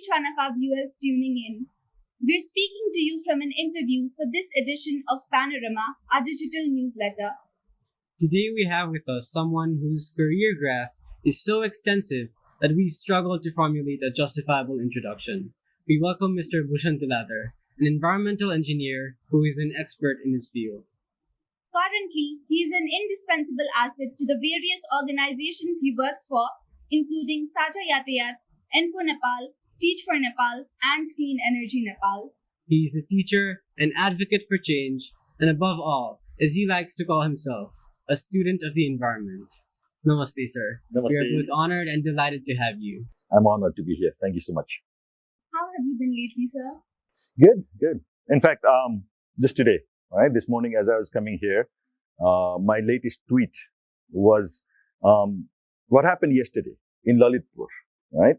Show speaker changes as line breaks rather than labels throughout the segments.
each one of our viewers tuning in. We're speaking to you from an interview for this edition of Panorama, our digital newsletter.
Today we have with us someone whose career graph is so extensive that we've struggled to formulate a justifiable introduction. We welcome Mr. Bhushan Tuladhar, an environmental engineer who is an expert in his field.
Currently, he is an indispensable asset to the various organizations he works for, including Saja Yatayat, Info Nepal, Teach for Nepal, and Clean Energy Nepal.
He is a teacher, an advocate for change, and above all, as he likes to call himself, a student of the environment. Namaste, sir.
Namaste.
We are both honored and delighted to have you.
I'm honored to be here. Thank you so much.
How have you been lately, sir?
Good. In fact, just today, right, this morning as I was coming here, my latest tweet was what happened yesterday in Lalitpur, right?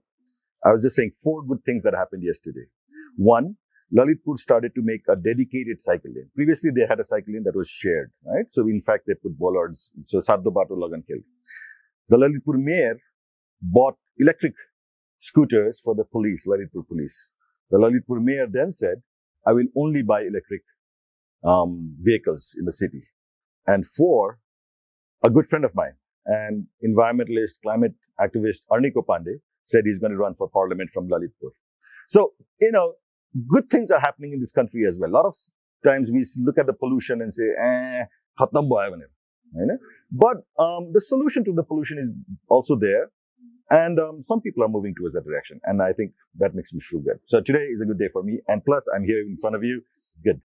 I was just saying 4 good things that happened yesterday. One, Lalitpur started to make a dedicated cycle lane. Previously, they had a cycle lane that was shared, right? So, in fact, they put bollards. So, Saddo Bato Lagan Khel. The Lalitpur mayor bought electric scooters for the police, Lalitpur police. The Lalitpur mayor then said, I will only buy electric vehicles in the city. And 4, a good friend of mine, an environmentalist, climate activist, Arniko Pandey, said he's going to run for parliament from Lalitpur. So, good things are happening in this country as well. A lot of times we look at the pollution and say, khatam bhaya bane. But the solution to the pollution is also there. And some people are moving towards that direction. And I think that makes me feel good. So today is a good day for me. And plus, I'm here in front of you. It's good.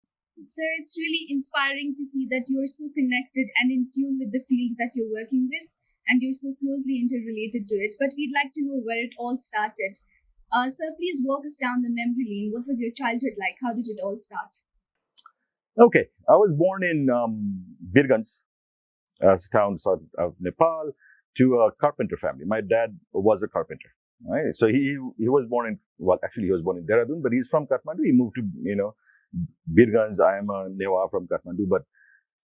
Sir, it's really inspiring to see that you're so connected and in tune with the field that you're working with, and you're so closely interrelated to it. But we'd like to know where it all started. Sir, please walk us down the memory lane. What was your childhood like? How did it all start?
Okay. I was born in Birgans, a town south of Nepal, to a carpenter family. My dad was a carpenter. Right? So he was born in, he was born in Dehradun, but he's from Kathmandu. He moved to, Birgans. I am a Newa from Kathmandu. But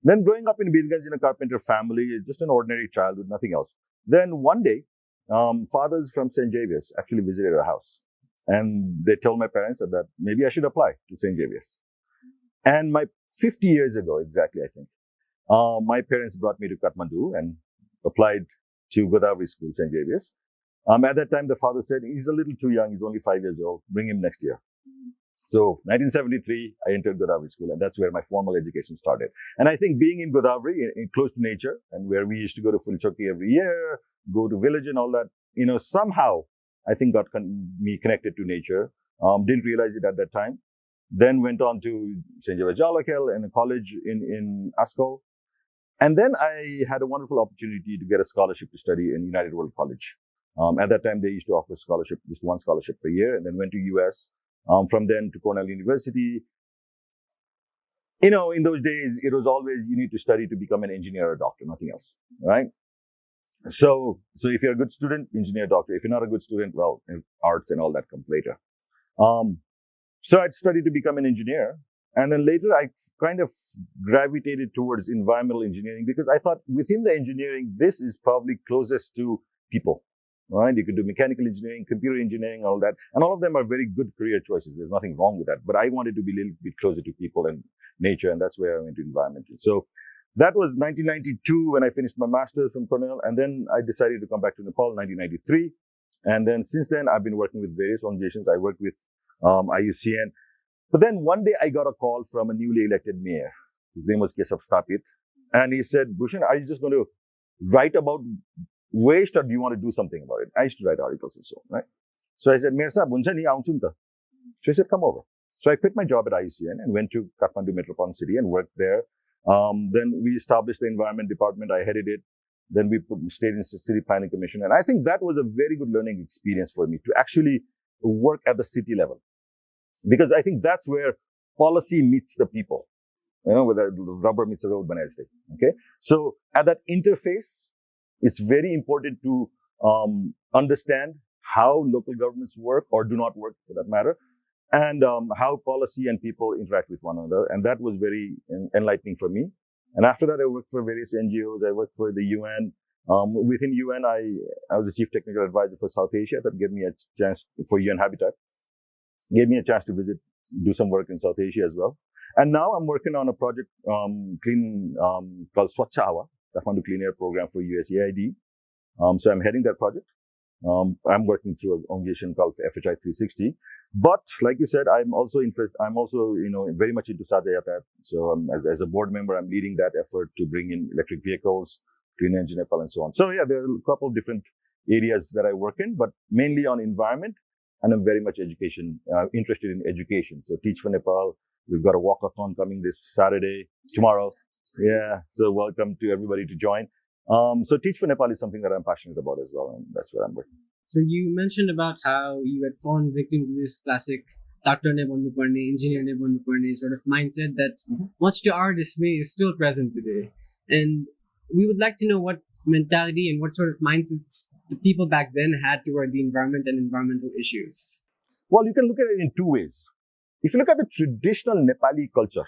then growing up in Birgans in a carpenter family, just an ordinary child with nothing else. Then one day, fathers from St. Xavier's actually visited our house. And they told my parents that maybe I should apply to St. Xavier's. And 50 years ago, exactly, I think, my parents brought me to Kathmandu and applied to Godavari School, St. Xavier's. At that time, the father said, he's a little too young. He's only 5 years old. Bring him next year. So 1973, I entered Godavari School, and that's where my formal education started. And I think being in Godavari, close to nature, and where we used to go to Fulchoki every year, go to village and all that, somehow I think got me connected to nature. Didn't realize it at that time. Then went on to St. Xavier Jalakel and a college in Askol. And then I had a wonderful opportunity to get a scholarship to study in United World College. At that time, they used to offer scholarship, just one scholarship per year, and then went to US. From then to Cornell University. In those days, it was always you need to study to become an engineer or a doctor, nothing else, right? So if you're a good student, engineer, doctor. If you're not a good student, well, arts and all that comes later. So I'd studied to become an engineer. And then later, I kind of gravitated towards environmental engineering because I thought within the engineering, this is probably closest to people. Right? You could do mechanical engineering, computer engineering, all that. And all of them are very good career choices. There's nothing wrong with that. But I wanted to be a little bit closer to people and nature. And that's where I went to environmental. So that was 1992 when I finished my master's from Cornell. And then I decided to come back to Nepal in 1993. And then since then, I've been working with various organizations. I worked with IUCN. But then one day I got a call from a newly elected mayor. His name was Kesav Stapit. And he said, Bhushan, are you just going to write about waste or do you want to do something about it? I used to write articles and so on, right? So I said, Mayor Sahab, unse nahi aun sunta. So he said, come over. So I quit my job at IUCN and went to Kathmandu Metropolitan City and worked there. Then we established the environment department. I headed it. Then we stayed in the City Planning Commission. And I think that was a very good learning experience for me to actually work at the city level. Because I think that's where policy meets the people. Where the rubber meets the road, okay? So at that interface, it's very important to understand how local governments work or do not work for that matter, and how policy and people interact with one another. And that was very enlightening for me. And after that, I worked for various NGOs. I worked for the UN. Within UN, I was the chief technical advisor for South Asia. That gave me a chance for UN Habitat. Gave me a chance to do some work in South Asia as well. And now I'm working on a project called Swachha Hawa, Kathmandu Clean Air Program for USAID. So I'm heading that project. I'm working through an organization called FHI 360. But like you said, I'm also very much into Saja Yatat. So as a board member, I'm leading that effort to bring in electric vehicles, clean energy Nepal, and so on. So yeah, there are a couple of different areas that I work in, but mainly on environment. And I'm very much interested in education. So Teach for Nepal. We've got a walkathon coming this Saturday, tomorrow. Yeah. So welcome to everybody to join. So Teach for Nepal is something that I'm passionate about as well. And that's where I'm working.
So you mentioned about how you had fallen victim to this classic doctor ne bhannu parne, engineer ne bhannu parne sort of mindset that much to our dismay is still present today. And we would like to know what mentality and what sort of mindsets the people back then had toward the environment and environmental issues.
Well, you can look at it in two ways. If you look at the traditional Nepali culture,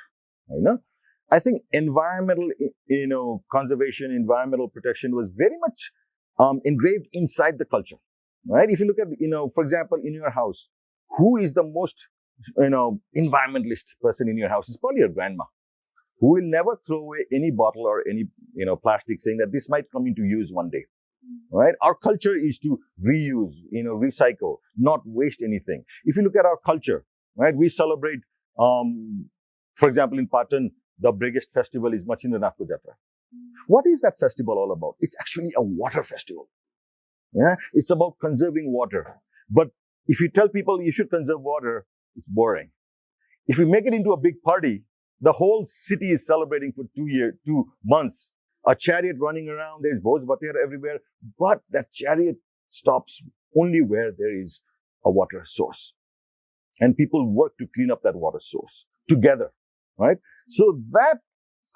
I think environmental, conservation, environmental protection was very much engraved inside the culture. Right? If you look at, for example, in your house, who is the most, environmentalist person in your house? It's probably your grandma, who will never throw away any bottle or any, plastic, saying that this might come into use one day. Right? Our culture is to reuse, recycle, not waste anything. If you look at our culture, right, we celebrate, for example, in Patan, the biggest festival is Machindranath Jatra. What is that festival all about? It's actually a water festival. Yeah, it's about conserving water. But if you tell people you should conserve water, it's boring. If we make it into a big party, the whole city is celebrating for 2 months. A chariot running around, there's bhoj bater everywhere, but that chariot stops only where there is a water source. And people work to clean up that water source together, right? So that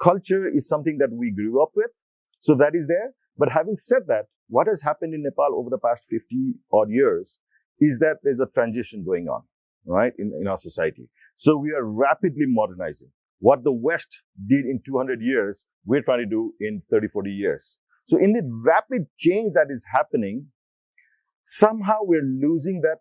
culture is something that we grew up with. So that is there. But having said that, what has happened in Nepal over the past 50 odd years is that there's a transition going on, right, in our society. So we are rapidly modernizing. What the West did in 200 years, we're trying to do in 30, 40 years. So in the rapid change that is happening, somehow we're losing that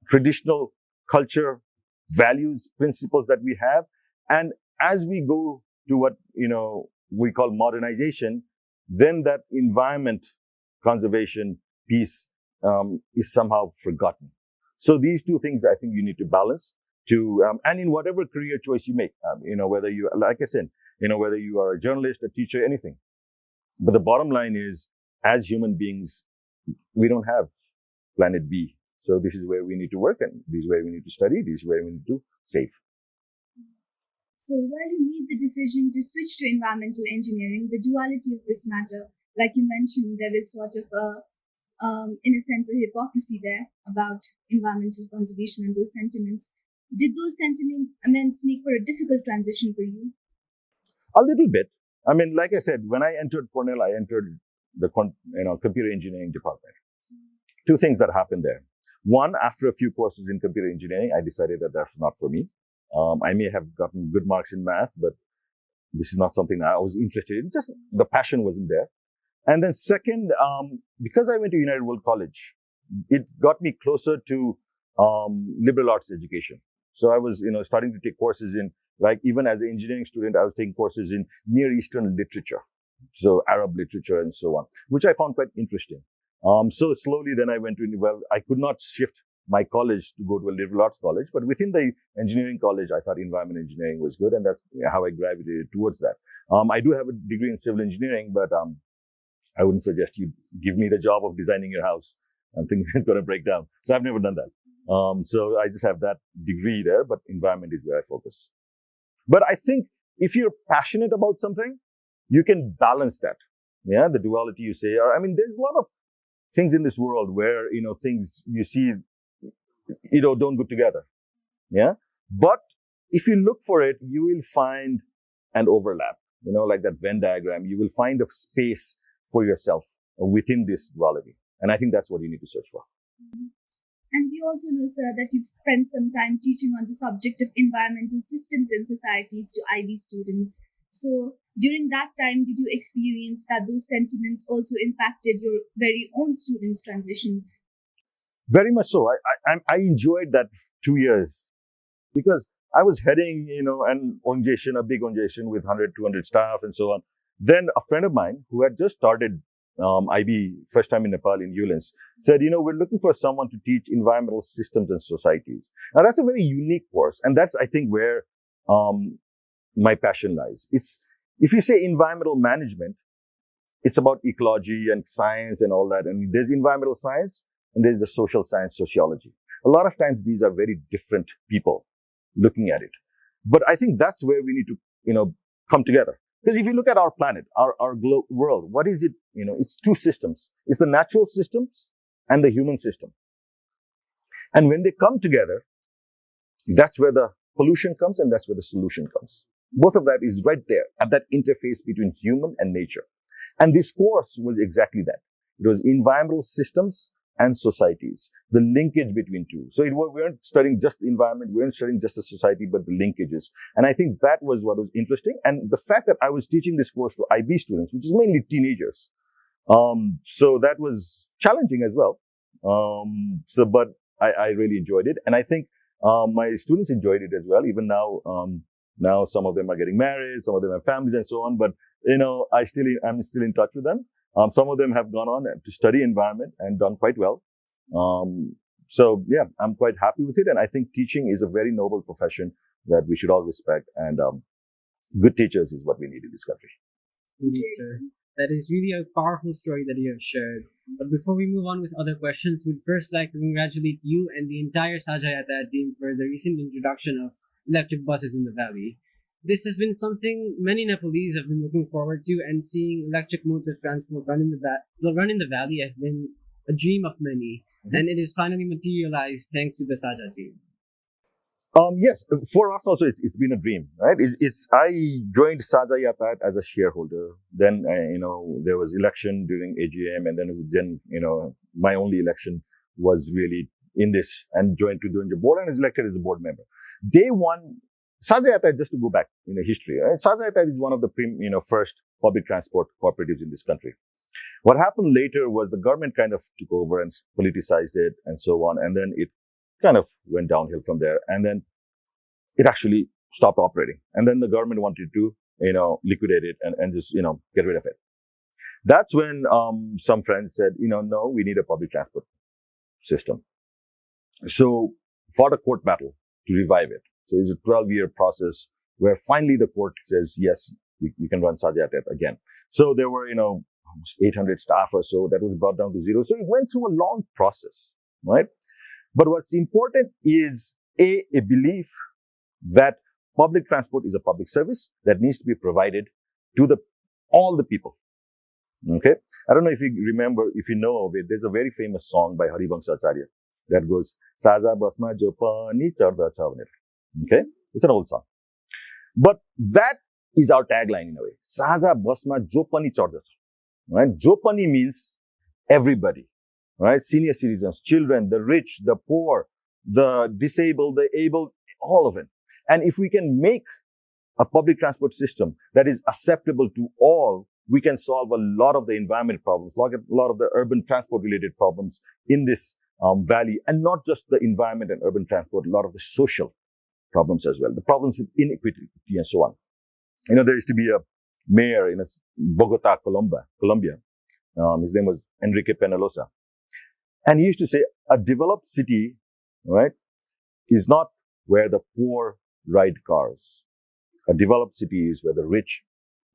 traditional culture, values, principles that we have. And as we go to what, we call modernization, then that environment conservation piece is somehow forgotten. So these two things I think you need to balance and in whatever career choice you make, whether you, like I said, whether you are a journalist, a teacher, anything. But the bottom line is, as human beings, we don't have planet B. So this is where we need to work, and this is where we need to study, this is where we need to save.
So while you made the decision to switch to environmental engineering, the duality of this matter, like you mentioned, there is sort of in a sense, a hypocrisy there about environmental conservation and those sentiments. Did those sentiments make for a difficult transition for you?
A little bit. I mean, like I said, when I entered Cornell, I entered the computer engineering department. Two things that happened there. One, after a few courses in computer engineering, I decided that that's not for me. I may have gotten good marks in math, but this is not something that I was interested in. Just the passion wasn't there. And then second, because I went to United World College, it got me closer to liberal arts education. So I was, starting to take courses in, like, even as an engineering student, I was taking courses in Near Eastern literature. So Arab literature and so on, which I found quite interesting. So slowly then I went to, I could not shift my college to go to a liberal arts college, but within the engineering college, I thought environment engineering was good, and that's how I gravitated towards that. I do have a degree in civil engineering, but I wouldn't suggest you give me the job of designing your house. I'm thinking it's going to break down. So I've never done that. So I just have that degree there, but environment is where I focus. But I think if you're passionate about something, you can balance that. Yeah, the duality you say, there's a lot of things in this world where, things you see, don't go together. Yeah. But if you look for it, you will find an overlap, like that Venn diagram. You will find a space for yourself within this duality. And I think that's what you need to search for.
And we also know, sir, that you've spent some time teaching on the subject of environmental systems and societies to IB students. So during that time, did you experience that those sentiments also impacted your very own students' transitions?
Very much so. I enjoyed that 2 years because I was heading, an organization, a big organization with 100, 200 staff and so on. Then a friend of mine who had just started IB, first time in Nepal in Ulands, said, we're looking for someone to teach environmental systems and societies. Now that's a very unique course. And that's, I think, where my passion lies. If you say environmental management, it's about ecology and science and all that. And there's environmental science and there's the social science, sociology. A lot of times these are very different people looking at it. But I think that's where we need to, come together. Because if you look at our planet, our world, what is it? It's two systems. It's the natural systems and the human system. And when they come together, that's where the pollution comes and that's where the solution comes. Both of that is right there at that interface between human and nature. And this course was exactly that. It was environmental systems and societies, the linkage between two. So we weren't studying just the environment, we weren't studying just the society, but the linkages. And I think that was what was interesting. And the fact that I was teaching this course to IB students, which is mainly teenagers. So that was challenging as well. But I really enjoyed it. And I think, my students enjoyed it as well. Even now some of them are getting married, some of them have families and so on. But, I'm still in touch with them. Some of them have gone on to study environment and done quite well. So yeah, I'm quite happy with it. And I think teaching is a very noble profession that we should all respect. And good teachers is what we need in this country.
Indeed, sir. That is really a powerful story that you have shared. But before we move on with other questions, we'd first like to congratulate you and the entire Sajayata team for the recent introduction of electric buses in the valley. This has been something many Nepalese have been looking forward to, and seeing electric modes of transport run in the valley has been a dream of many, and it is finally materialized thanks to the Saja team.
Yes, for us also, it's been a dream, right? I joined Saja Yatat as a shareholder. Then, there was election during AGM, and then, my only election was really in this, and joined the board and was elected as a board member. Day one, Saja Yatat, just to go back in the history, right? Saja Yatat is one of the first public transport cooperatives in this country. What happened later was the government kind of took over and politicized it and so on, and then it kind of went downhill from there. And then it actually stopped operating. And then the government wanted to, liquidate it and just, get rid of it. That's when, some friends said, no, we need a public transport system. So fought a court battle to revive it. So it's a 12-year process where finally the court says, yes, you can run Saja Yatat again. So there were, almost 800 staff or so that was brought down to zero. So it went through a long process, right? But what's important is a belief that public transport is a public service that needs to be provided to all the people. Okay? I don't know if you remember, if you know of it, there's a very famous song by Haribangsa Acharya that goes, Saja Basma Jo Pani Charda Cha Bhanera. Okay? It's an old song. But that is our tagline in a way. Saja Basma Jo Pani Charda Cha. Right? Jo Pani means everybody. Right? Senior citizens, children, the rich, the poor, the disabled, the able, all of it. And if we can make a public transport system that is acceptable to all, we can solve a lot of the environment problems, a lot of the urban transport related problems in this valley, and not just the environment and urban transport, a lot of the social problems as well, the problems with inequity and so on. There used to be a mayor in Bogota, Colombia. His name was Enrique Peñalosa. And he used to say, a developed city, right, is not where the poor ride cars. A developed city is where the rich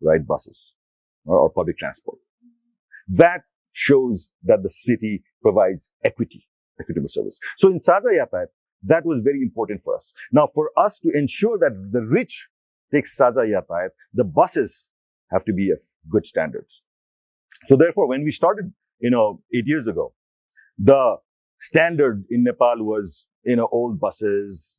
ride buses or public transport. That shows that the city provides equitable service. So in Saja Yatat, that was very important for us. Now, for us to ensure that the rich take Saja Yatat, the buses have to be of good standards. So therefore, when we started, 8 years ago, the standard in Nepal was, old buses,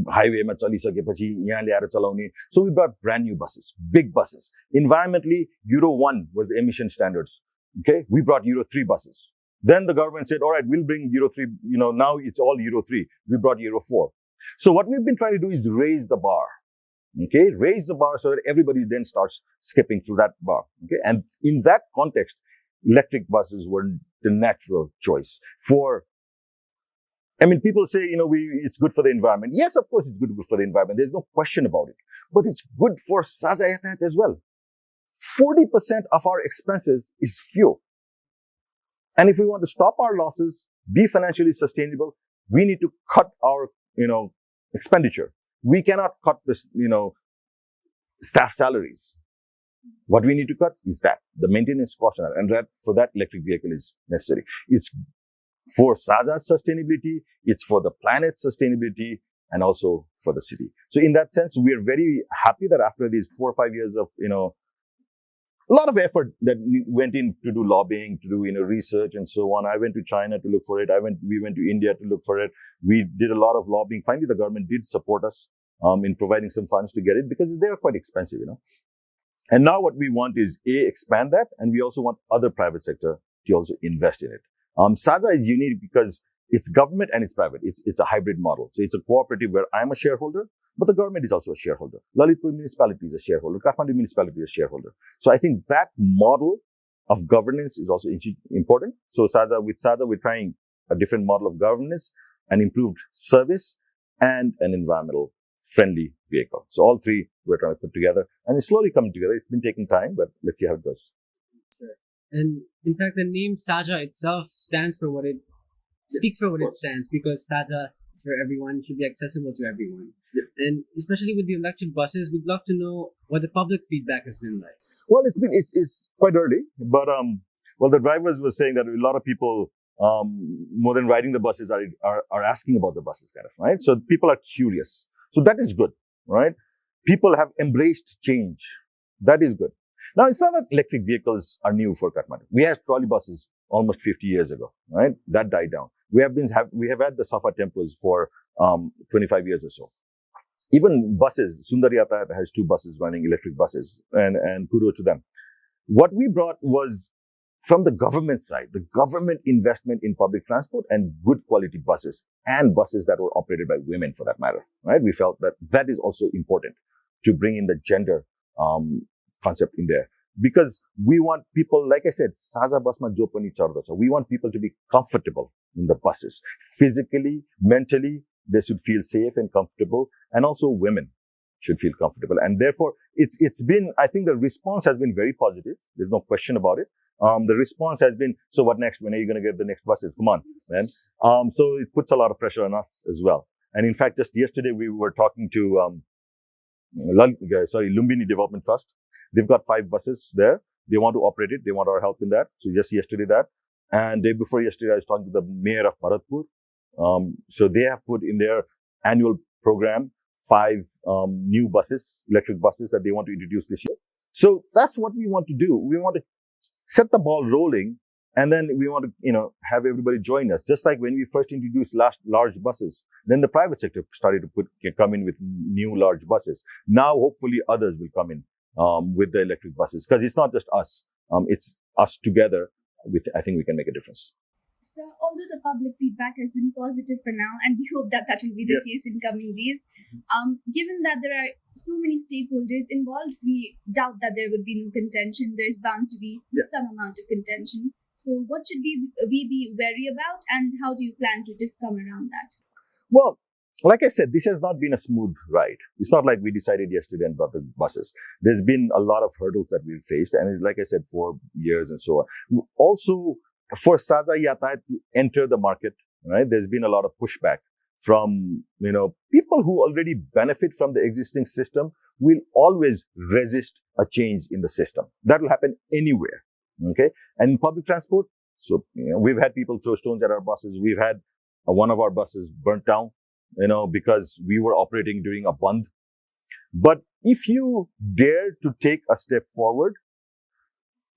highway ma chalisakepachi yahan ल्याएर चलाउने. So we brought brand new buses, big buses. Environmentally, Euro 1 was the emission standards. Okay, we brought Euro 3 buses. Then the government said, all right, we'll bring Euro 3, now it's all Euro 3. We brought Euro 4. So what we've been trying to do is raise the bar. Okay, raise the bar so that everybody then starts skipping through that bar. Okay, and in that context, electric buses were the natural choice for I mean, people say, it's good for the environment. Yes, of course, it's good for the environment. There's no question about it. But it's good for Saza Yatat as well. 40% of our expenses is fuel. And if we want to stop our losses, be financially sustainable, we need to cut our, expenditure. We cannot cut this, staff salaries. What we need to cut is the maintenance cost, and for that electric vehicle is necessary. It's for Saza's sustainability, it's for the planet's sustainability, and also for the city. So in that sense, we're very happy that after these 4 or 5 years of, a lot of effort that went in to do lobbying, to do, research and so on. I went to China to look for it. We went to India to look for it. We did a lot of lobbying. Finally, the government did support us, in providing some funds to get it because they are quite expensive, And now what we want is expand that, and we also want other private sector to also invest in it. Saza is unique because it's government and it's private. It's a hybrid model. So it's a cooperative where I'm a shareholder, but the government is also a shareholder. Lalitpur municipality is a shareholder. Kathmandu municipality is a shareholder. So I think that model of governance is also important. So with Saza, we're trying a different model of governance, an improved service, and an environmental friendly vehicle. So all three we're trying to put together, and it's slowly coming together. It's been taking time, but let's see how it goes.
Sir. And in fact, the name Saja itself stands for what it speaks for what it stands, because Saja is for everyone, should be accessible to everyone.
Yeah.
And especially with the electric buses, we'd love to know what the public feedback has been like.
Well, it's quite early, but the drivers were saying that a lot of people, more than riding the buses, are asking about the buses, kind of, right? So people are curious. So that is good, right? People have embraced change. That is good. Now, it's not that electric vehicles are new for Kathmandu. We had trolley buses almost 50 years ago, right? That died down. We have had the Safa tempos for 25 years or so. Even buses, Sundariyata has 2 buses running, electric buses, and kudos to them. What we brought was from the government side, the government investment in public transport and good quality buses, and buses that were operated by women for that matter, right? We felt that is also important to bring in the gender concept in there. Because we want people, like I said, Saza Basma Jopani Chardo. So we want people to be comfortable in the buses. Physically, mentally, they should feel safe and comfortable. And also women should feel comfortable. And therefore, it's been, I think the response has been very positive. There's no question about it. The response has been, so what next? When are you going to get the next buses? Come on, man. So it puts a lot of pressure on us as well. And in fact, just yesterday, we were talking to, Lumbini Development Trust. They've got 5 buses there. They want to operate it. They want our help in that. So just yesterday that. And day before yesterday, I was talking to the mayor of Bharatpur. So they have put in their annual program 5 new buses, electric buses that they want to introduce this year. So that's what we want to do. We want to set the ball rolling, and then we want to, have everybody join us. Just like when we first introduced large buses, then the private sector started to come in with new large buses. Now, hopefully, others will come in with the electric buses, because it's not just us. It's us together. I think we can make a difference.
So, although the public feedback has been positive for now, and we hope that will be the case in coming days, given that there are so many stakeholders involved, we doubt that there would be no contention. There's bound to be some amount of contention. So, what should we be wary about, and how do you plan to just come around that?
Well, like I said, this has not been a smooth ride. It's not like we decided yesterday and brought the buses. There's been a lot of hurdles that we've faced, and like I said, 4 years and so on. Also, for Saza Yatai to enter the market, right, there's been a lot of pushback from, people who already benefit from the existing system will always resist a change in the system. That will happen anywhere. Okay. And in public transport, so, we've had people throw stones at our buses. We've had one of our buses burnt down, because we were operating during a band. But if you dare to take a step forward,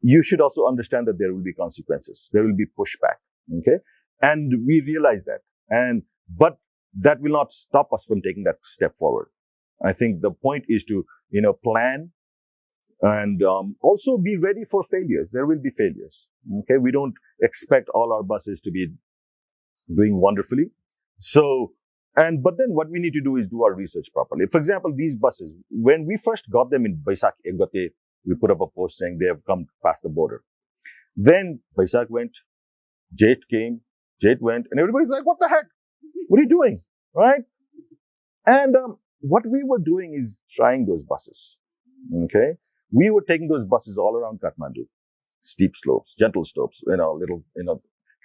you should also understand that there will be consequences. There will be pushback. Okay. And we realize that. But that will not stop us from taking that step forward. I think the point is to, plan and, also be ready for failures. There will be failures. Okay. We don't expect all our buses to be doing wonderfully. So, but then what we need to do is do our research properly. For example, these buses, when we first got them in Baisak Egate, we put up a post saying they have come past the border. Then Baisak went, Jait came, Jait went, and everybody's like, what the heck? What are you doing? Right? And what we were doing is trying those buses. Okay? We were taking those buses all around Kathmandu. Steep slopes, gentle slopes,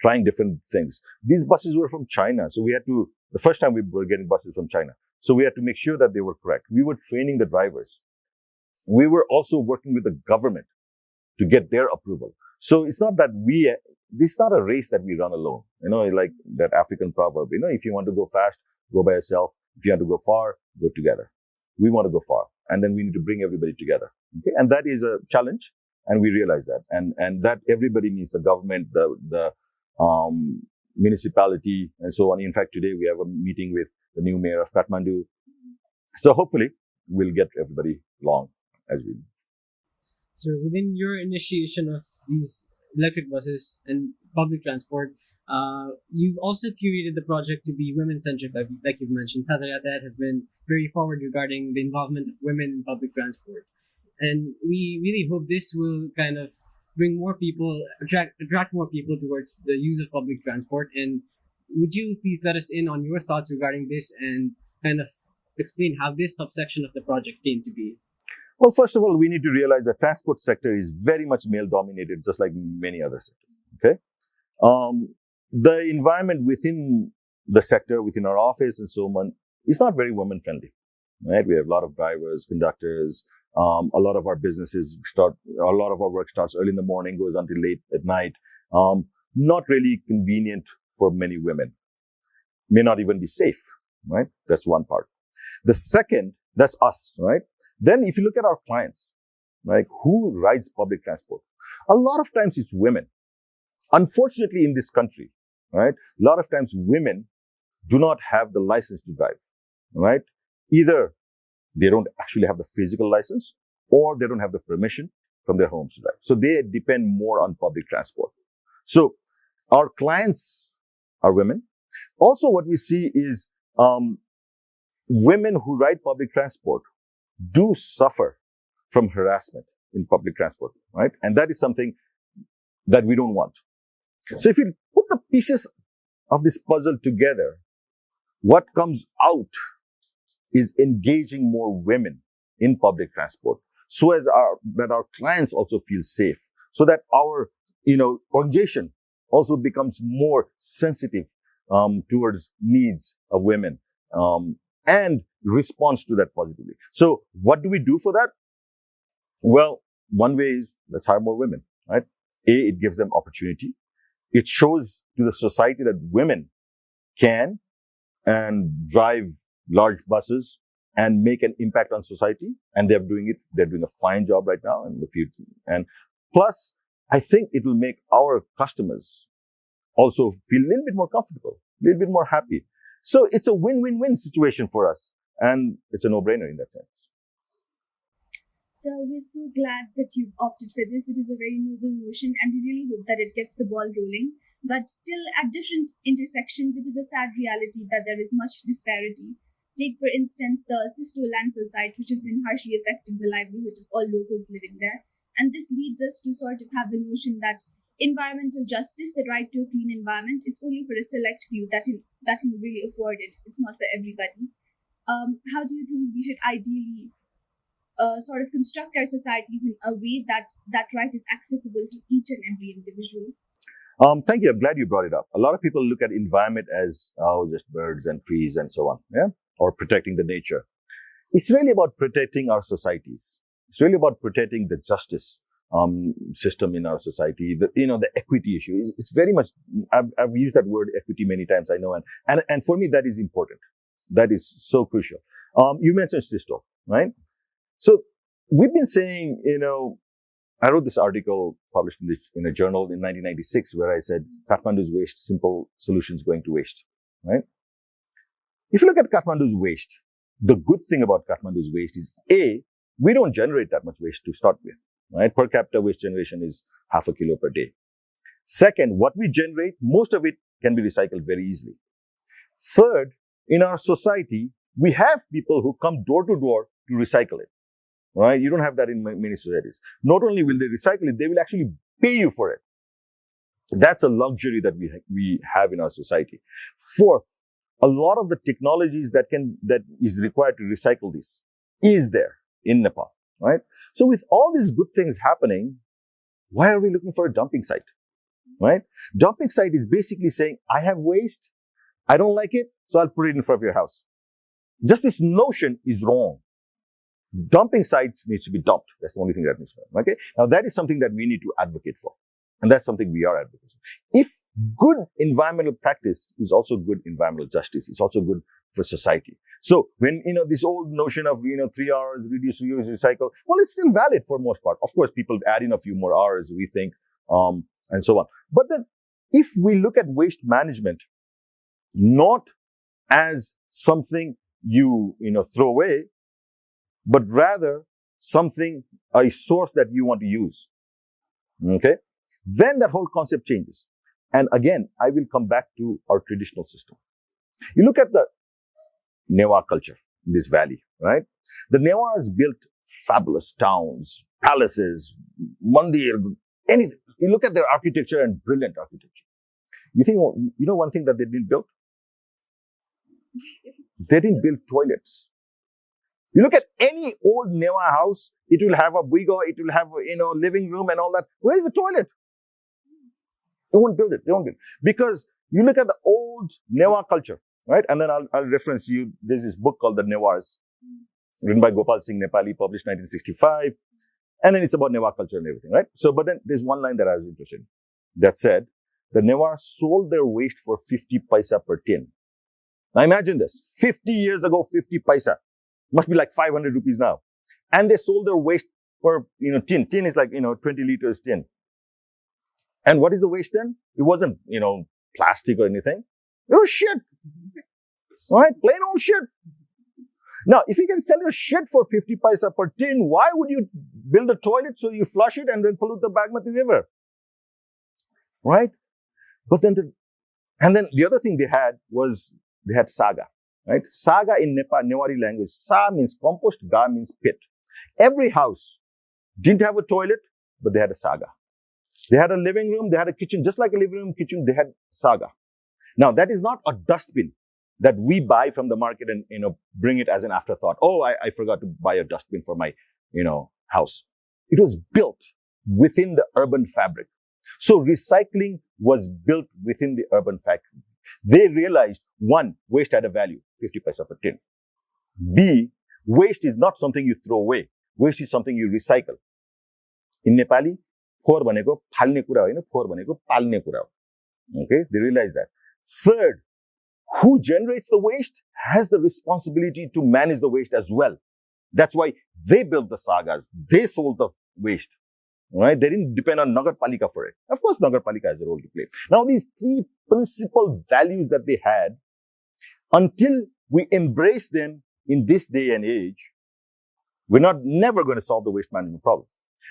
trying different things. These buses were from China. So we had to, the first time we were getting buses from China. So we had to make sure that they were correct. We were training the drivers. We were also working with the government to get their approval. So it's not that this is not a race that we run alone. Like that African proverb, if you want to go fast, go by yourself. If you want to go far, go together. We want to go far. And then we need to bring everybody together. Okay. And that is a challenge. And we realize that. And that everybody means the government, the municipality, and so on. In fact, today we have a meeting with the new mayor of Kathmandu. So hopefully we'll get everybody along as we move.
So within your initiation of these electric buses and public transport, you've also curated the project to be women-centric, like you've mentioned. Sazayatat has been very forward regarding the involvement of women in public transport. And we really hope this will kind of bring more people, attract more people towards the use of public transport. And would you please let us in on your thoughts regarding this and kind of explain how this subsection of the project came to be?
Well, first of all, we need to realize the transport sector is very much male-dominated, just like many other sectors. Okay, the environment within the sector, within our office, and so on, is not very women-friendly. Right? We have a lot of drivers, conductors. A lot of our work starts early in the morning, goes until late at night. Not really convenient for many women. May not even be safe. Right? That's one part. The second, that's us. Right? Then if you look at our clients, right, who rides public transport? A lot of times it's women. Unfortunately, in this country, right, a lot of times women do not have the license to drive, right? Either they don't actually have the physical license or they don't have the permission from their homes to drive. So they depend more on public transport. So our clients are women. Also, what we see is women who ride public transport do suffer from harassment in public transport, right? And that is something that we don't want. So if you put the pieces of this puzzle together, what comes out is engaging more women in public transport so as that our clients also feel safe, so that our, organization also becomes more sensitive towards needs of women and responds to that positively. So what do we do for that? Well, one way is let's hire more women, right? It gives them opportunity. It shows to the society that women can and drive large buses and make an impact on society. And they're doing it. They're doing a fine job right now in the future. And plus, I think it will make our customers also feel a little bit more comfortable, a little bit more happy. So it's a win-win-win situation for us. And it's a no-brainer in that sense.
So we're so glad that you've opted for this. It is a very noble notion and we really hope that it gets the ball rolling. But still, at different intersections, it is a sad reality that there is much disparity. Take, for instance, the Sisto landfill site, which has been harshly affecting the livelihood of all locals living there. And this leads us to sort of have the notion that environmental justice, the right to a clean environment, it's only for a select few that can really afford it. It's not for everybody. How do you think we should ideally sort of construct our societies in a way that right is accessible to each and every individual?
Thank you. I'm glad you brought it up. A lot of people look at environment as, just birds and trees and so on, yeah, or protecting the nature. It's really about protecting our societies. It's really about protecting the justice system in our society. The equity issue. It's very much. I've used that word equity many times. I know, and for me that is important. That is so crucial. You mentioned Sisto, right? So we've been saying, I wrote this article published in a journal in 1996 where I said, Kathmandu's waste, simple solutions going to waste, right? If you look at Kathmandu's waste, the good thing about Kathmandu's waste is we don't generate that much waste to start with, right? Per capita waste generation is 0.5 kilo per day. Second, what we generate, most of it can be recycled very easily. Third, in our society, we have people who come door to door to recycle it. Right? You don't have that in many societies. Not only will they recycle it, they will actually pay you for it. That's a luxury that we have in our society. Fourth, a lot of the technologies that is required to recycle this is there in Nepal, right? So with all these good things happening, why are we looking for a dumping site, right? Dumping site is basically saying, I have waste, I don't like it, so I'll put it in front of your house. Just this notion is wrong. Dumping sites need to be dumped. That's the only thing that needs to happen. Okay. Now that is something that we need to advocate for. And that's something we are advocating for. If good environmental practice is also good environmental justice, it's also good for society. So when, this old notion of, 3 hours, reduce, reuse, recycle, well, it's still valid for most part. Of course, people add in a few more hours, we think, and so on. But then if we look at waste management, not as something you throw away, but rather a source that you want to use. Okay? Then that whole concept changes. And again, I will come back to our traditional system. You look at the Newa culture in this valley, right? The Newas built fabulous towns, palaces, mandir, anything. You look at their architecture and brilliant architecture. One thing that they didn't build? They didn't build toilets. You look at any old Newa house, it will have a buigo, it will have, living room and all that. Where's the toilet? They won't build it. They won't build it. Because you look at the old Newa culture, right? And then I'll reference you. There's this book called The Newas, written by Gopal Singh Nepali, published 1965. And then it's about Newa culture and everything, right? So, but then there's one line that I was interested in that said, the Newas sold their waste for 50 paisa per tin. Now imagine this. 50 years ago, 50 paisa. Must be like 500 rupees now. And they sold their waste per, tin. Tin is like, 20 liters tin. And what is the waste then? It wasn't, plastic or anything. It was shit. Right? Plain old shit. Now, if you can sell your shit for 50 paisa per tin, why would you build a toilet so you flush it and then pollute the Bagmati River? Right? But then the other thing they had was they had saga. Right? Saga in Newari language, sa means compost, ga means pit. Every house didn't have a toilet, but they had a saga. They had a living room, they had a kitchen, just like a living room, kitchen, they had saga. Now, that is not a dustbin that we buy from the market and, bring it as an afterthought. Oh, I forgot to buy a dustbin for my, house. It was built within the urban fabric. So recycling was built within the urban fabric. They realized, one, waste had a value, 50 paisa per tin. B, waste is not something you throw away. Waste is something you recycle. In Nepali, फोहोर भनेको फाल्ने कुरा होइन, फोहोर भनेको पाल्ने कुरा हो. Okay, they realize that. Third, who generates the waste has the responsibility to manage the waste as well. That's why they built the sagas. They sold the waste. Right? They didn't depend on Nagarpalika for it. Of course, Nagarpalika has a role to play. Now, these three principal values that they had, until we embrace them in this day and age, we're never going to solve the waste management problem.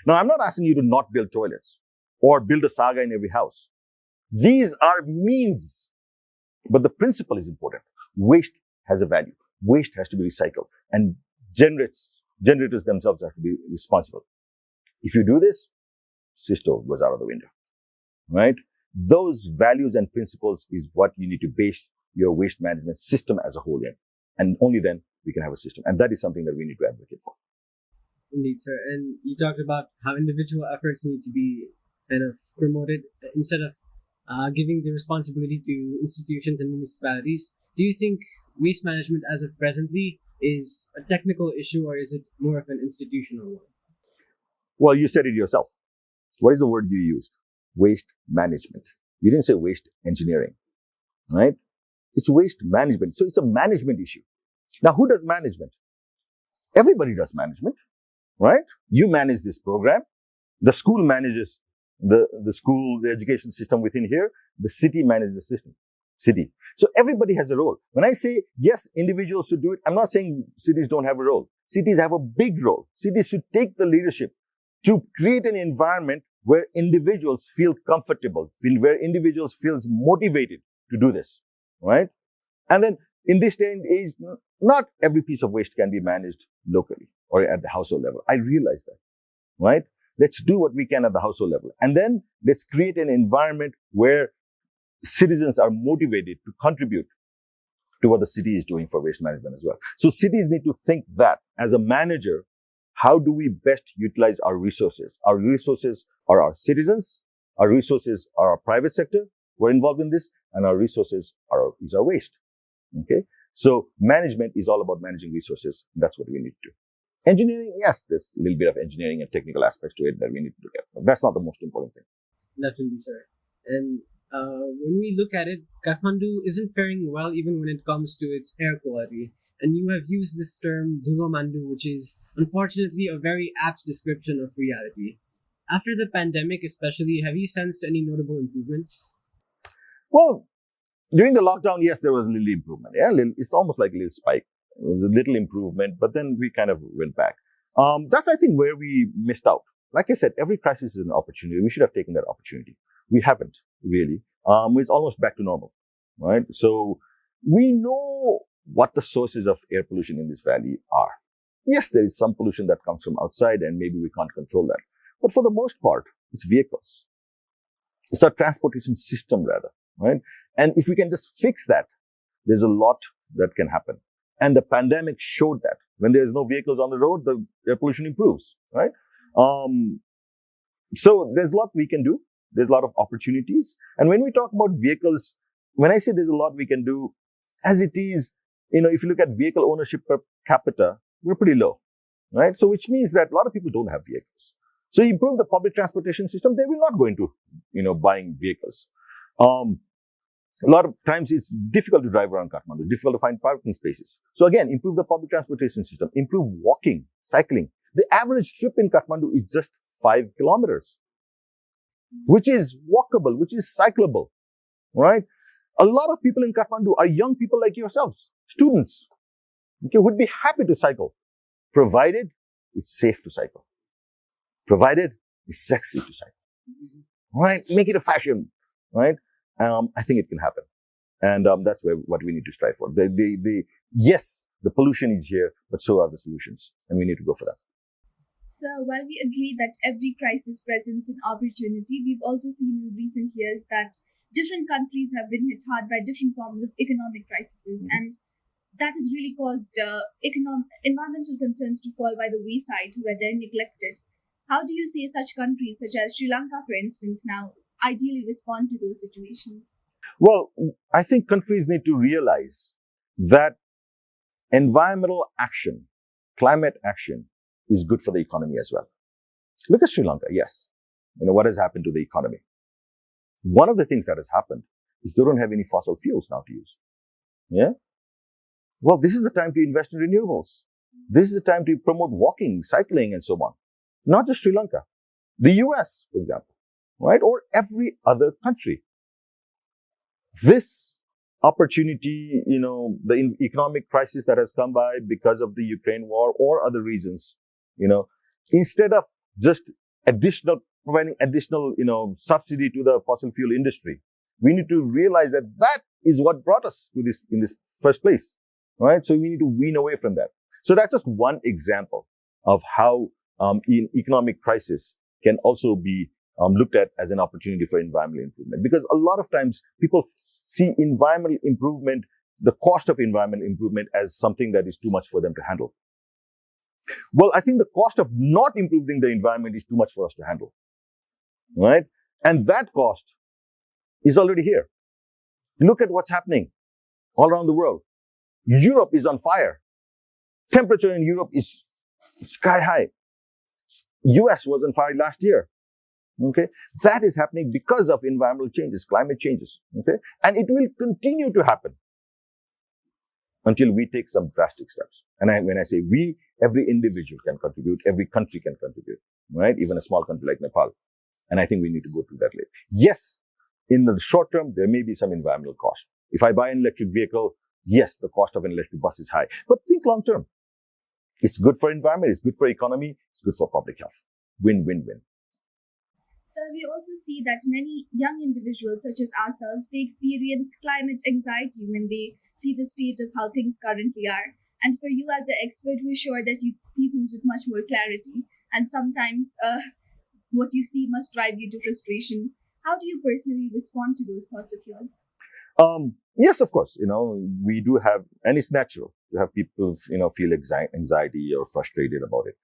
Now, I'm not asking you to not build toilets or build a saga in every house. These are means, but the principle is important. Waste has a value. Waste has to be recycled, and generators themselves have to be responsible. If you do this, system goes out of the window, right? Those values and principles is what you need to base your waste management system as a whole in. And only then we can have a system. And that is something that we need to advocate for.
Indeed, sir. And you talked about how individual efforts need to be kind of promoted instead of giving the responsibility to institutions and municipalities. Do you think waste management as of presently is a technical issue, or is it more of an institutional one?
Well, you said it yourself. What is the word you used? Waste management. You didn't say waste engineering, right? It's waste management. So it's a management issue. Now, who does management? Everybody does management, right? You manage this program. The school manages the school, the education system within here. The city manages the system. City. So everybody has a role. When I say, yes, individuals should do it, I'm not saying cities don't have a role. Cities have a big role. Cities should take the leadership to create an environment where individuals feel comfortable, where individuals feel motivated to do this, right? And then in this day and age, not every piece of waste can be managed locally or at the household level. I realize that, right? Let's do what we can at the household level. And then let's create an environment where citizens are motivated to contribute to what the city is doing for waste management as well. So cities need to think that as a manager, how do we best utilize our resources? Our resources are our citizens. Our resources are our private sector who are involved in this, and our resources is our waste. Okay. So management is all about managing resources. That's what we need to do. Engineering, yes, there's a little bit of engineering and technical aspects to it that we need to look at. But that's not the most important thing.
Definitely, sir. And when we look at it, Kathmandu isn't faring well even when it comes to its air quality. And you have used this term Dulomandu, which is unfortunately a very apt description of reality. After the pandemic especially, have you sensed any notable improvements?
Well, during the lockdown, yes, there was a little improvement. Yeah, it's almost like a little spike. It was a little improvement, but then we kind of went back. That's, I think, where we missed out. Like I said, every crisis is an opportunity. We should have taken that opportunity. We haven't really. It's almost back to normal, right? So we know what the sources of air pollution in this valley are. Yes, there is some pollution that comes from outside and maybe we can't control that. But for the most part, it's vehicles. It's our transportation system rather, right? And if we can just fix that, there's a lot that can happen. And the pandemic showed that when there's no vehicles on the road, the air pollution improves, right? So there's a lot we can do. There's a lot of opportunities. And when we talk about vehicles, when I say there's a lot we can do, as it is, if you look at vehicle ownership per capita, we're pretty low, right? So which means that a lot of people don't have vehicles. So you improve the public transportation system, they will not go into, buying vehicles. A lot of times it's difficult to drive around Kathmandu, difficult to find parking spaces. So again, improve the public transportation system, improve walking, cycling. The average trip in Kathmandu is just 5 kilometers, which is walkable, which is cyclable, right? A lot of people in Kathmandu are young people like yourselves, students, okay, who would be happy to cycle, provided it's safe to cycle, provided it's sexy to cycle, right? Make it a fashion, right? I think it can happen. And that's what we need to strive for. Yes, the pollution is here, but so are the solutions. And we need to go for that.
So while we agree that every crisis presents an opportunity, we've also seen in recent years that different countries have been hit hard by different forms of economic crises. And that has really caused environmental concerns to fall by the wayside where they're neglected. How do you say such countries, such as Sri Lanka, for instance, now ideally respond to those situations?
Well, I think countries need to realize that environmental action, climate action, is good for the economy as well. Look at Sri Lanka, yes. What has happened to the economy? One of the things that has happened is they don't have any fossil fuels now to use. Yeah? Well, this is the time to invest in renewables. This is the time to promote walking, cycling, and so on. Not just Sri Lanka. The US, for example, right? Or every other country. This opportunity, the economic crisis that has come by because of the Ukraine war or other reasons, instead of just providing additional, subsidy to the fossil fuel industry, we need to realize that that is what brought us to this in this first place, right? So we need to wean away from that. So that's just one example of how in economic crisis can also be looked at as an opportunity for environmental improvement. Because a lot of times people see environmental improvement, the cost of environmental improvement, as something that is too much for them to handle. Well, I think the cost of not improving the environment is too much for us to handle, right? And that cost is already here. Look at what's happening all around the world. Europe is on fire. Temperature in Europe is sky high. US was on fire last year. Okay. That is happening because of environmental changes, climate changes. Okay. And it will continue to happen until we take some drastic steps. And when I say we, every individual can contribute, every country can contribute, right? Even a small country like Nepal. And I think we need to go through that later. Yes, in the short term, there may be some environmental cost. If I buy an electric vehicle, yes, the cost of an electric bus is high. But think long term. It's good for environment, it's good for economy, it's good for public health. Win, win, win.
So we also see that many young individuals such as ourselves, they experience climate anxiety when they see the state of how things currently are. And for you as an expert, we're sure that you see things with much more clarity. And sometimes what you see must drive you to frustration. How do you personally respond to those thoughts of yours?
Yes, of course. We do have, and it's natural to have people, feel anxiety or frustrated about it.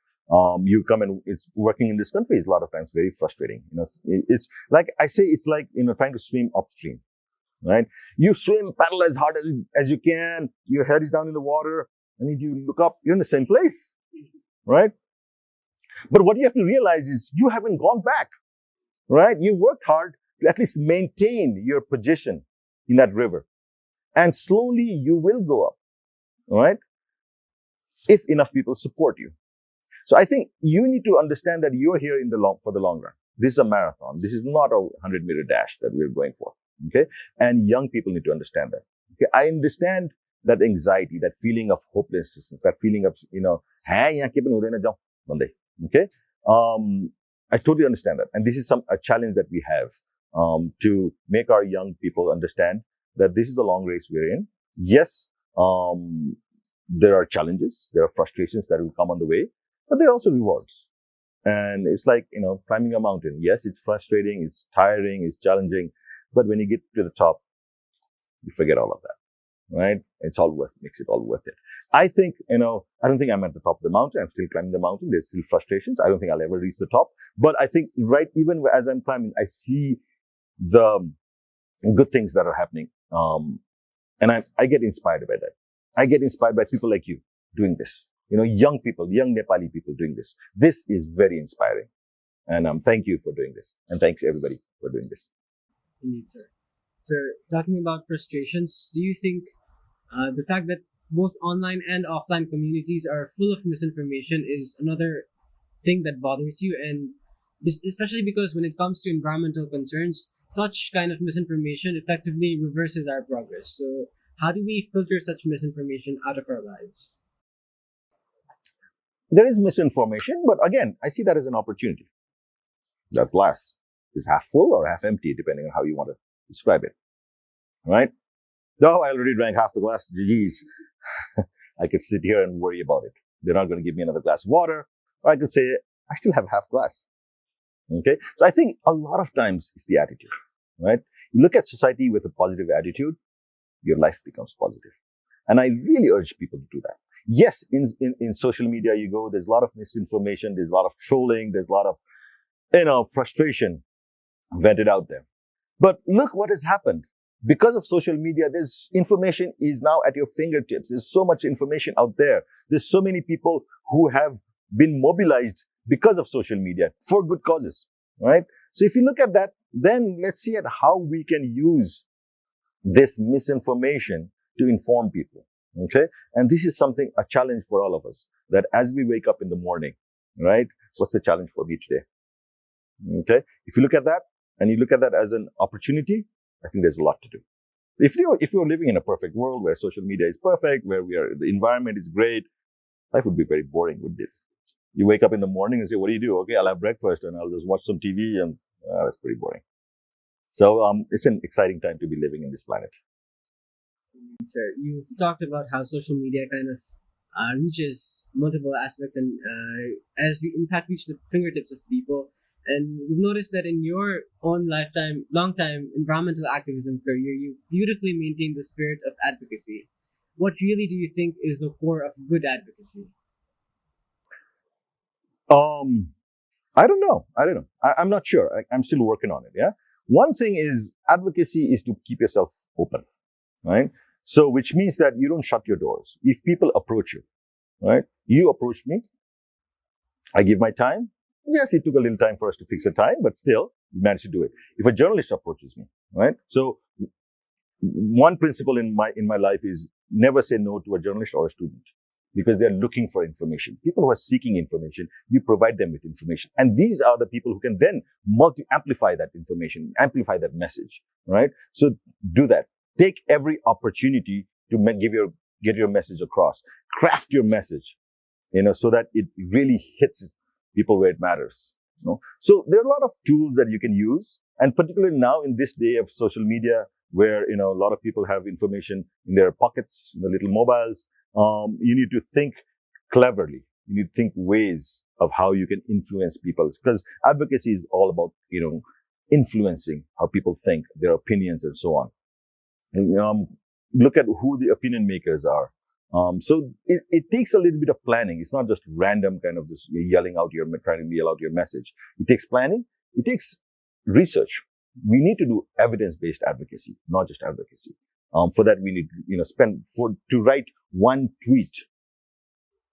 You come and it's working in this country is a lot of times very frustrating. It's like I say, it's like, trying to swim upstream, right? You swim, paddle as hard as you can. Your head is down in the water, and then you look up, you're in the same place, right? But what you have to realize is you haven't gone back, right? You've worked hard to at least maintain your position in that river. And slowly you will go up, all right? If enough people support you. So I think you need to understand that you're here for the long run. This is a marathon. This is not a 100-meter dash that we're going for. Okay. And young people need to understand that. Okay. I understand that anxiety, that feeling of hopelessness, that feeling of, okay. I totally understand that. And this is a challenge that we have, to make our young people understand that this is the long race we're in. Yes. There are challenges. There are frustrations that will come on the way, but there are also rewards. And it's like, climbing a mountain. Yes, it's frustrating. It's tiring. It's challenging. But when you get to the top, you forget all of that, right? Makes it all worth it. I think, I don't think I'm at the top of the mountain. I'm still climbing the mountain. There's still frustrations. I don't think I'll ever reach the top. But I think even as I'm climbing, I see the good things that are happening. And I get inspired by that. I get inspired by people like you doing this. Young people, young Nepali people doing this. This is very inspiring. And thank you for doing this. And thanks everybody for doing this.
Indeed, sir. Sir, talking about frustrations, do you think the fact that both online and offline communities are full of misinformation is another thing that bothers you? And especially because when it comes to environmental concerns, such kind of misinformation effectively reverses our progress. So how do we filter such misinformation out of our lives?
There is misinformation, but again, I see that as an opportunity. That glass is half full or half empty, depending on how you want to describe it. Right? No, I already drank half the glass. Geez, I could sit here and worry about it. They're not going to give me another glass of water. Or I could say, I still have half glass. Okay? So I think a lot of times it's the attitude, right? You look at society with a positive attitude, your life becomes positive. And I really urge people to do that. Yes, in social media you go, there's a lot of misinformation, there's a lot of trolling, there's a lot of, frustration vented out there. But look what has happened. Because of social media, this information is now at your fingertips. There's so much information out there. There's so many people who have been mobilized because of social media for good causes, right? So if you look at that, then let's see at how we can use this misinformation to inform people. Okay. And this is a challenge for all of us, that as we wake up in the morning, right? What's the challenge for me today? Okay. If you look at that and you look at that as an opportunity, I think there's a lot to do. If you're living in a perfect world where social media is perfect, where the environment is great, life would be very boring, wouldn't it? You wake up in the morning and say, what do you do? Okay, I'll have breakfast and I'll just watch some TV, and that's pretty boring. So, it's an exciting time to be living in this planet.
Sir, you've talked about how social media kind of reaches multiple aspects and as we in fact reach the fingertips of people. And we've noticed that in your own long-time environmental activism career, you've beautifully maintained the spirit of advocacy. What really do you think is the core of good advocacy?
I don't know. I'm not sure. I'm still working on it. Yeah. One thing is advocacy is to keep yourself open, right? So, which means that you don't shut your doors. If people approach you, right? You approach me. I give my time. Yes, it took a little time for us to fix the time, but still, we managed to do it. If a journalist approaches me, right? So, one principle in my life is never say no to a journalist or a student, because they're looking for information. People who are seeking information, you provide them with information. And these are the people who can then amplify that information, amplify that message, right? So do that. Take every opportunity to get your message across. Craft your message, so that it really hits people where it matters. So there are a lot of tools that you can use. And particularly now in this day of social media, where, a lot of people have information in their pockets, in their little mobiles, you need to think cleverly. You need to think ways of how you can influence people, because advocacy is all about, influencing how people think, their opinions, and so on. And, look at who the opinion makers are. So it takes a little bit of planning. It's not just random kind of just trying to yell out your message. It takes planning. It takes research. We need to do evidence-based advocacy, not just advocacy. For that, we need, to write one tweet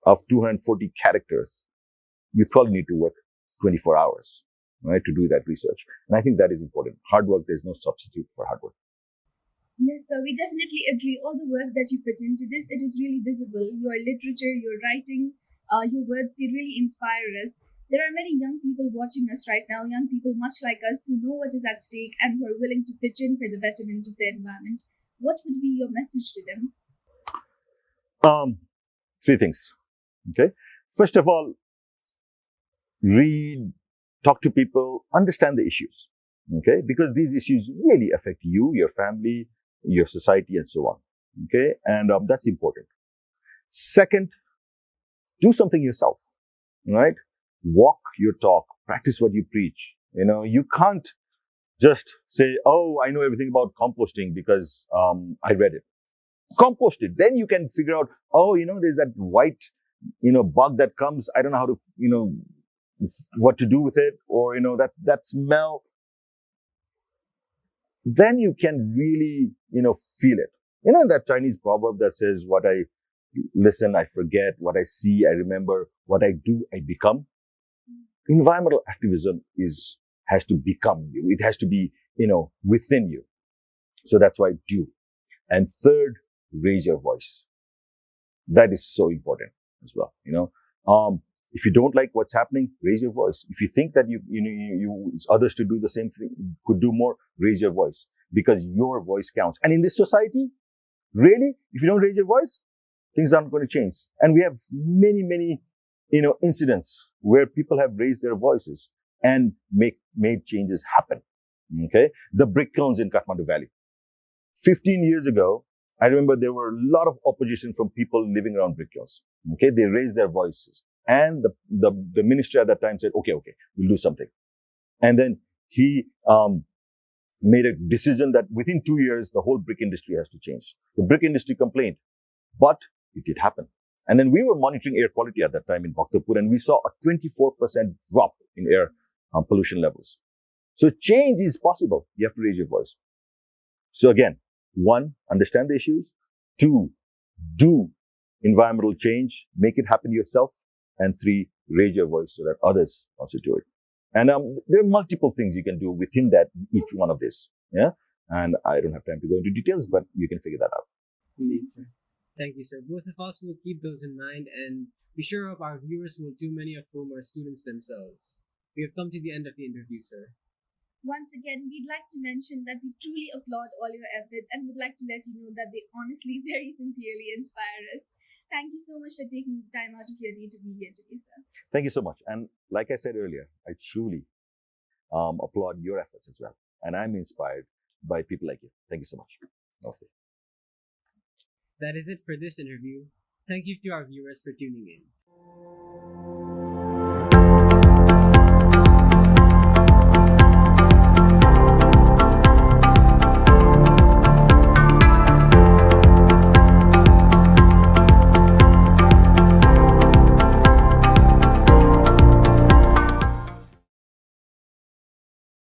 of 240 characters, you probably need to work 24 hours, right, to do that research. And I think that is important. Hard work, there's no substitute for hard work.
Yes, so we definitely agree. All the work that you put into this, it is really visible. Your literature, your writing, your words, they really inspire us. There are many young people watching us right now, young people much like us who know what is at stake and who are willing to pitch in for the betterment of the environment. What would be your message to them?
Three things. Okay. First of all, read, talk to people, understand the issues. Okay. Because these issues really affect you, your family, your society, and so on. Okay. And that's important. Second, do something yourself. Right? Walk your talk, practice what you preach. You can't just say, oh, I know everything about composting because I read it. Compost it. Then you can figure out, oh, there's that white, bug that comes. I don't know how to, what to do with it, or, that smell. Then you can really, feel it. That Chinese proverb that says, what I listen, I forget, what I see, I remember, what I do, I become. Environmental activism has to become you. It has to be, within you. So that's why do. And third, raise your voice. That is so important as well. If you don't like what's happening, raise your voice. If you think that you others to do the same thing, could do more, raise your voice, because your voice counts. And in this society, really, if you don't raise your voice, things aren't going to change. And we have many, incidents where people have raised their voices and made changes happen. Okay. The brick kilns in Kathmandu Valley. 15 years ago, I remember there were a lot of opposition from people living around brick kilns. Okay. They raised their voices. And the minister at that time said, okay, we'll do something. And then he, made a decision that within 2 years, the whole brick industry has to change. The brick industry complained, but it did happen. And then we were monitoring air quality at that time in Bhaktapur, and we saw a 24% drop in air pollution levels. So change is possible. You have to raise your voice. So again, 1, understand the issues. 2, do environmental change, make it happen yourself. And 3, raise your voice so that others also do it. And there are multiple things you can do within that, each one of this. Yeah. And I don't have time to go into details, but you can figure that out.
Indeed, sir. Thank you, sir. Both of us will keep those in mind, and be sure of our viewers will too many of whom are students themselves. We have come to the end of the interview, sir.
Once again, we'd like to mention that we truly applaud all your efforts and would like to let you know that they honestly, very sincerely inspire us. Thank you so much for taking the time out of your day to be here today, sir.
Thank you so much. And like I said earlier, I truly applaud your efforts as well. And I'm inspired by people like you. Thank you so much. Namaste.
That is it for this interview. Thank you to our viewers for tuning in.